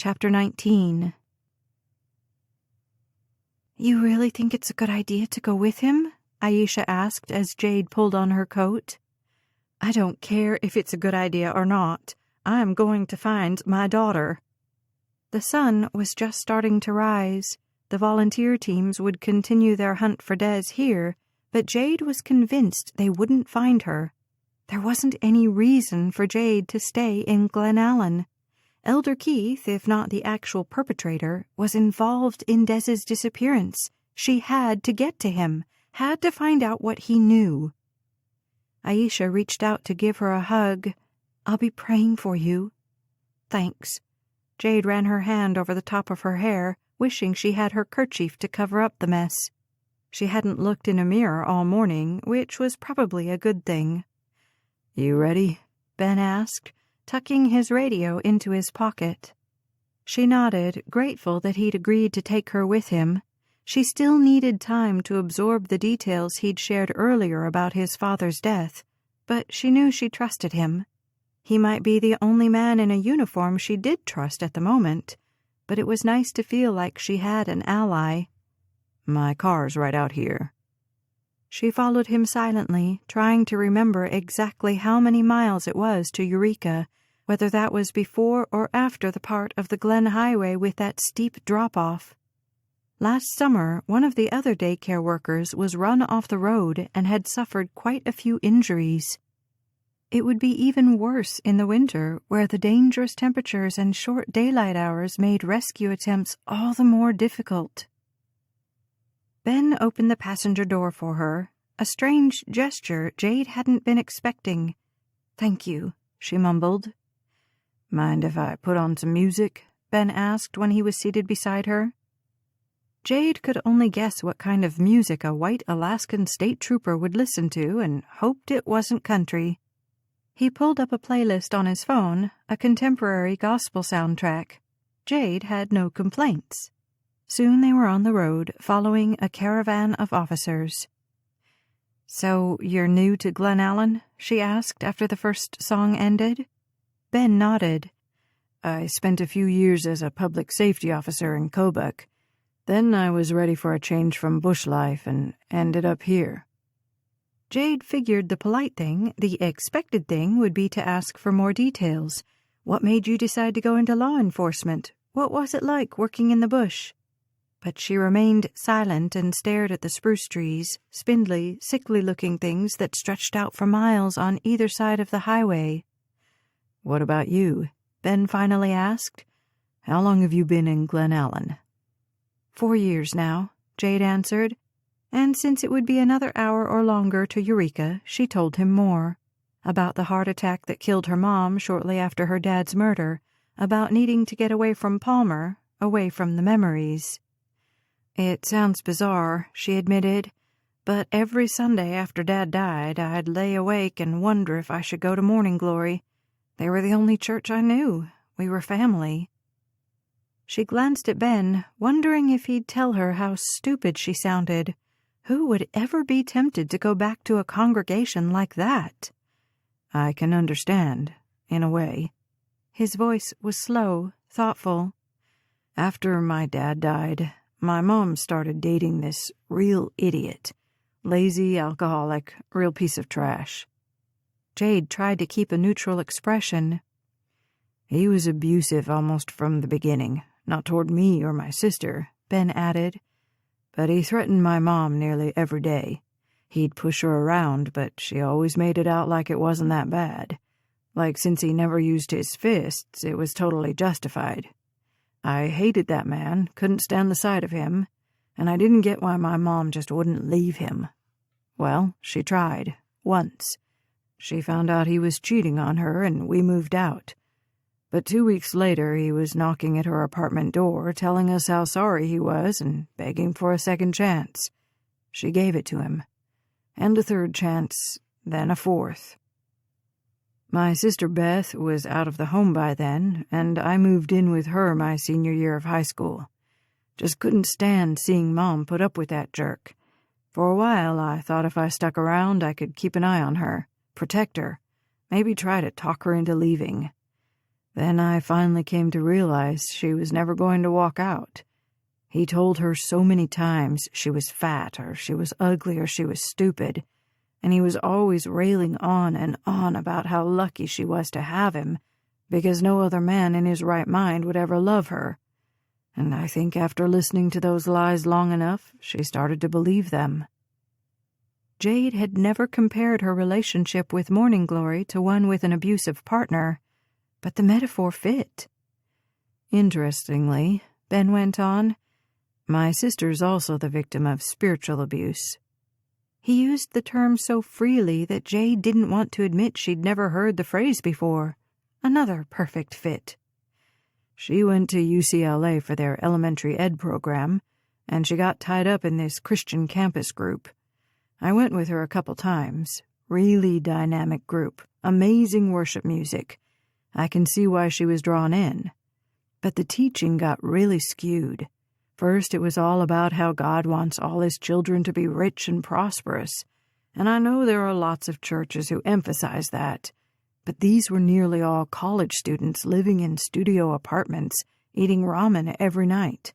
Chapter 19. "You really think it's a good idea to go with him?" Aisha asked as Jade pulled on her coat. "I don't care if it's a good idea or not. I'm going to find my daughter." The sun was just starting to rise. The volunteer teams would continue their hunt for Des here, but Jade was convinced they wouldn't find her. There wasn't any reason for Jade to stay in Glen Allen. Elder Keith, if not the actual perpetrator, was involved in Des's disappearance. She had to get to him, had to find out what he knew. Aisha reached out to give her a hug. "I'll be praying for you." "Thanks." Jade ran her hand over the top of her hair, wishing she had her kerchief to cover up the mess. She hadn't looked in a mirror all morning, which was probably a good thing. "You ready?" Ben asked, tucking his radio into his pocket. She nodded, grateful that he'd agreed to take her with him. She still needed time to absorb the details he'd shared earlier about his father's death, but she knew she trusted him. He might be the only man in a uniform she did trust at the moment, but it was nice to feel like she had an ally. "My car's right out here." She followed him silently, trying to remember exactly how many miles it was to Eureka, whether that was before or after the part of the Glen Highway with that steep drop-off. Last summer, one of the other daycare workers was run off the road and had suffered quite a few injuries. It would be even worse in the winter, where the dangerous temperatures and short daylight hours made rescue attempts all the more difficult. Ben opened the passenger door for her, a strange gesture Jade hadn't been expecting. "Thank you," she mumbled. "Mind if I put on some music?" Ben asked when he was seated beside her. Jade could only guess what kind of music a white Alaskan state trooper would listen to and hoped it wasn't country. He pulled up a playlist on his phone, a contemporary gospel soundtrack. Jade had no complaints. Soon they were on the road, following a caravan of officers. "So you're new to Glen Allen?" she asked after the first song ended. Ben nodded. "I spent a few years as a public safety officer in Kobuk. Then I was ready for a change from bush life and ended up here." Jade figured the polite thing, the expected thing, would be to ask for more details. What made you decide to go into law enforcement? What was it like working in the bush? But she remained silent and stared at the spruce trees, spindly, sickly-looking things that stretched out for miles on either side of the highway. "What about you?" Ben finally asked. "How long have you been in Glen Allen?" 4 years now," Jade answered, and since it would be another hour or longer to Eureka, she told him more. About the heart attack that killed her mom shortly after her dad's murder, about needing to get away from Palmer, away from the memories. "It sounds bizarre," she admitted, "but every Sunday after Dad died, I'd lay awake and wonder if I should go to Morning Glory. They were the only church I knew. We were family." She glanced at Ben, wondering if he'd tell her how stupid she sounded. Who would ever be tempted to go back to a congregation like that? "I can understand, in a way." His voice was slow, thoughtful. "After my dad died, my mom started dating this real idiot. Lazy, alcoholic, real piece of trash." Jade tried to keep a neutral expression. "He was abusive almost from the beginning, not toward me or my sister," Ben added. "But he threatened my mom nearly every day. He'd push her around, but she always made it out like it wasn't that bad. Like since he never used his fists, it was totally justified. I hated that man, couldn't stand the sight of him, and I didn't get why my mom just wouldn't leave him. Well, she tried, once. She found out he was cheating on her, and we moved out. But 2 weeks later, he was knocking at her apartment door, telling us how sorry he was and begging for a second chance. She gave it to him. And a third chance, then a fourth. My sister Beth was out of the home by then, and I moved in with her my senior year of high school. Just couldn't stand seeing Mom put up with that jerk. For a while, I thought if I stuck around, I could keep an eye on her, protect her, maybe try to talk her into leaving. Then I finally came to realize she was never going to walk out. He told her so many times she was fat, or she was ugly, or she was stupid, and he was always railing on and on about how lucky she was to have him, because no other man in his right mind would ever love her. And I think after listening to those lies long enough, she started to believe them. Jade had never compared her relationship with Morning Glory to one with an abusive partner, but the metaphor fit. Interestingly, Ben went on, my sister's also the victim of spiritual abuse. He used the term so freely that Jade didn't want to admit she'd never heard the phrase before. Another perfect fit. She went to UCLA for their elementary ed program, and she got tied up in this Christian campus group. I went with her a couple times. Really dynamic group. Amazing worship music. I can see why she was drawn in. But the teaching got really skewed. First, it was all about how God wants all his children to be rich and prosperous. And I know there are lots of churches who emphasize that. But these were nearly all college students living in studio apartments, eating ramen every night.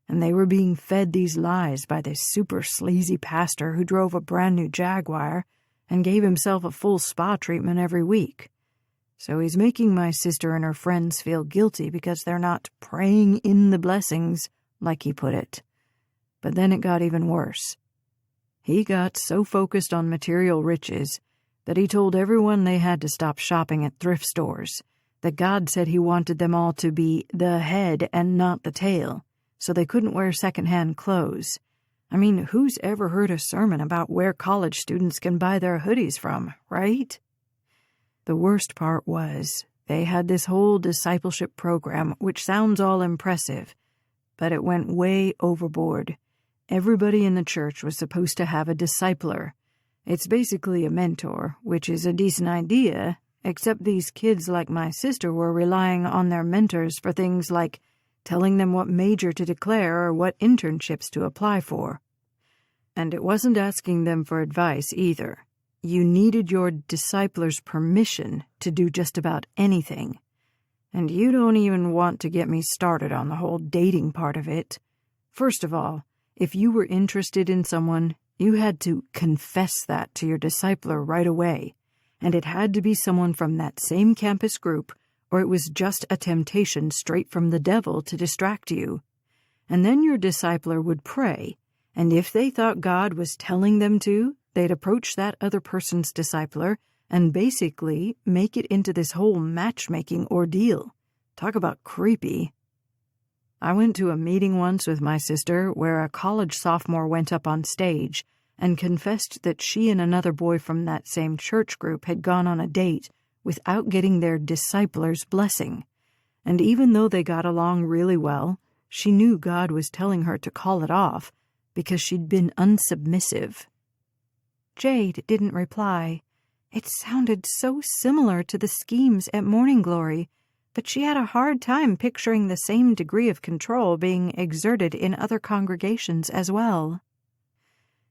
And they were being fed these lies by this super sleazy pastor who drove a brand new Jaguar and gave himself a full spa treatment every week. So he's making my sister and her friends feel guilty because they're not praying in the blessings, like he put it. But then it got even worse. He got so focused on material riches that he told everyone they had to stop shopping at thrift stores, that God said he wanted them all to be the head and not the tail, so they couldn't wear secondhand clothes. I mean, who's ever heard a sermon about where college students can buy their hoodies from, right? The worst part was, they had this whole discipleship program, which sounds all impressive, but it went way overboard. Everybody in the church was supposed to have a discipler. It's basically a mentor, which is a decent idea, except these kids like my sister were relying on their mentors for things like telling them what major to declare or what internships to apply for. And it wasn't asking them for advice either. You needed your discipler's permission to do just about anything. And you don't even want to get me started on the whole dating part of it. First of all, if you were interested in someone, you had to confess that to your discipler right away, and it had to be someone from that same campus group, or it was just a temptation straight from the devil to distract you. And then your discipler would pray, and if they thought God was telling them to, they'd approach that other person's discipler and basically make it into this whole matchmaking ordeal. Talk about creepy. I went to a meeting once with my sister where a college sophomore went up on stage and confessed that she and another boy from that same church group had gone on a date without getting their discipler's blessing. And even though they got along really well, she knew God was telling her to call it off because she'd been unsubmissive. Jade didn't reply. It sounded so similar to the schemes at Morning Glory, but she had a hard time picturing the same degree of control being exerted in other congregations as well.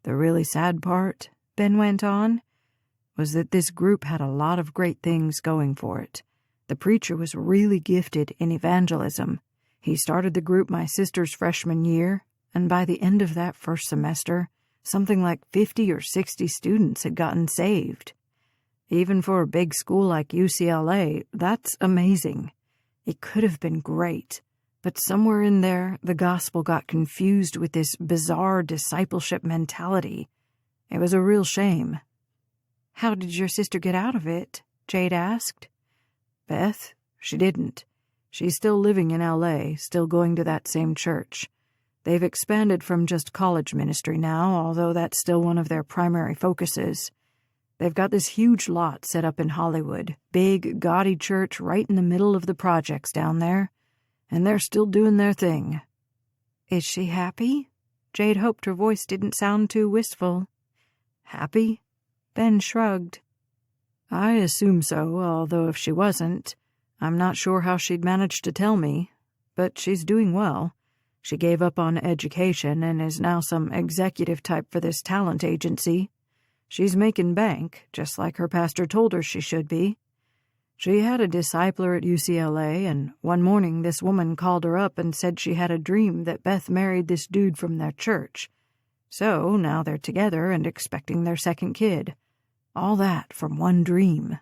The really sad part, Ben went on, was that this group had a lot of great things going for it. The preacher was really gifted in evangelism. He started the group my sister's freshman year, and by the end of that first semester, something like 50 or 60 students had gotten saved. Even for a big school like UCLA, that's amazing. It could have been great, but somewhere in there, the gospel got confused with this bizarre discipleship mentality. It was a real shame. How did your sister get out of it? Jade asked. Beth? She didn't. She's still living in LA, still going to that same church. They've expanded from just college ministry now, although that's still one of their primary focuses. They've got this huge lot set up in Hollywood, big, gaudy church right in the middle of the projects down there, and they're still doing their thing. Is she happy? Jade hoped her voice didn't sound too wistful. Happy? Ben shrugged. I assume so, although if she wasn't, I'm not sure how she'd manage to tell me, but she's doing well. She gave up on education and is now some executive type for this talent agency. She's making bank, just like her pastor told her she should be. She had a discipler at UCLA, and one morning this woman called her up and said she had a dream that Beth married this dude from their church. So now they're together and expecting their second kid. All that from one dream.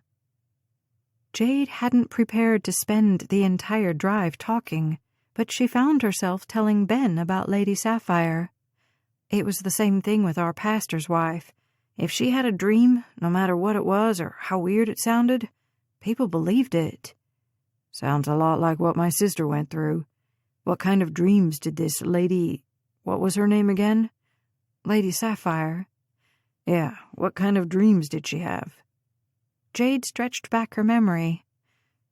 Jade hadn't prepared to spend the entire drive talking, but she found herself telling Ben about Lady Sapphire. It was the same thing with our pastor's wife. If she had a dream, no matter what it was or how weird it sounded, people believed it. Sounds a lot like what my sister went through. What kind of dreams did this lady... What was her name again? Lady Sapphire. Yeah, what kind of dreams did she have? Jade stretched back her memory.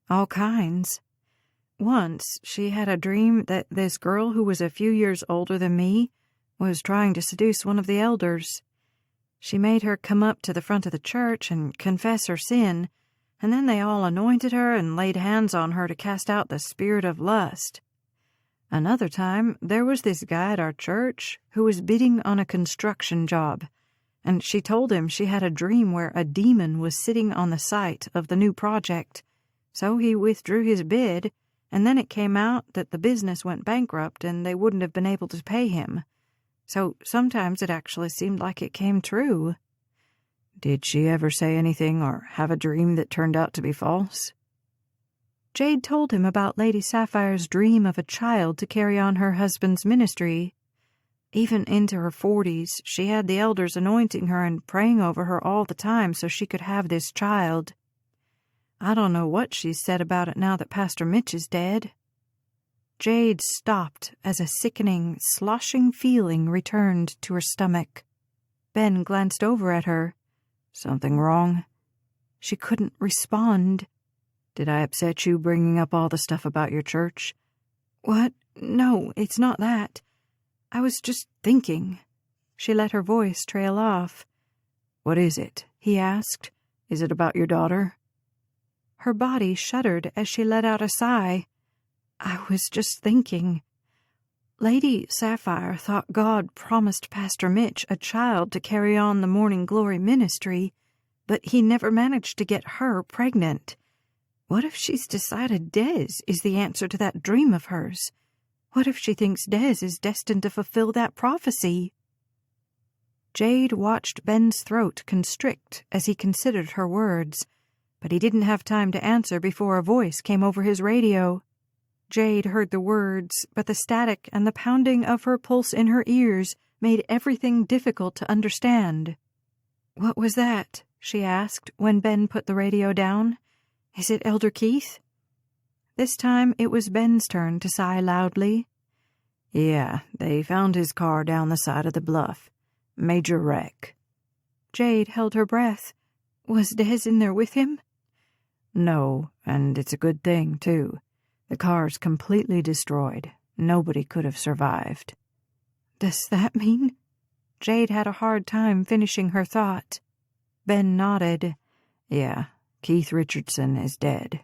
All kinds. Once, she had a dream that this girl who was a few years older than me was trying to seduce one of the elders. She made her come up to the front of the church and confess her sin, and then they all anointed her and laid hands on her to cast out the spirit of lust. Another time, there was this guy at our church who was bidding on a construction job, and she told him she had a dream where a demon was sitting on the site of the new project. So he withdrew his bid, and then it came out that the business went bankrupt and they wouldn't have been able to pay him. So sometimes it actually seemed like it came true. Did she ever say anything or have a dream that turned out to be false? Jade told him about Lady Sapphire's dream of a child to carry on her husband's ministry. Even into her 40s, she had the elders anointing her and praying over her all the time so she could have this child. I don't know what she's said about it now that Pastor Mitch is dead. Jade stopped as a sickening, sloshing feeling returned to her stomach. Ben glanced over at her. Something wrong? She couldn't respond. Did I upset you bringing up all the stuff about your church? What? No, it's not that. I was just thinking. She let her voice trail off. What is it? He asked. Is it about your daughter? Her body shuddered as she let out a sigh. I was just thinking. Lady Sapphire thought God promised Pastor Mitch a child to carry on the Morning Glory ministry, but he never managed to get her pregnant. What if she's decided Des is the answer to that dream of hers? What if she thinks Des is destined to fulfill that prophecy? Jade watched Ben's throat constrict as he considered her words, but he didn't have time to answer before a voice came over his radio. Jade heard the words, but the static and the pounding of her pulse in her ears made everything difficult to understand. What was that? She asked when Ben put the radio down. Is it Elder Keith? This time it was Ben's turn to sigh loudly. Yeah, they found his car down the side of the bluff. Major wreck. Jade held her breath. Was Des in there with him? No, and it's a good thing, too. The car's completely destroyed. Nobody could have survived. Does that mean? Jade had a hard time finishing her thought. Ben nodded. Yeah, Keith Richardson is dead.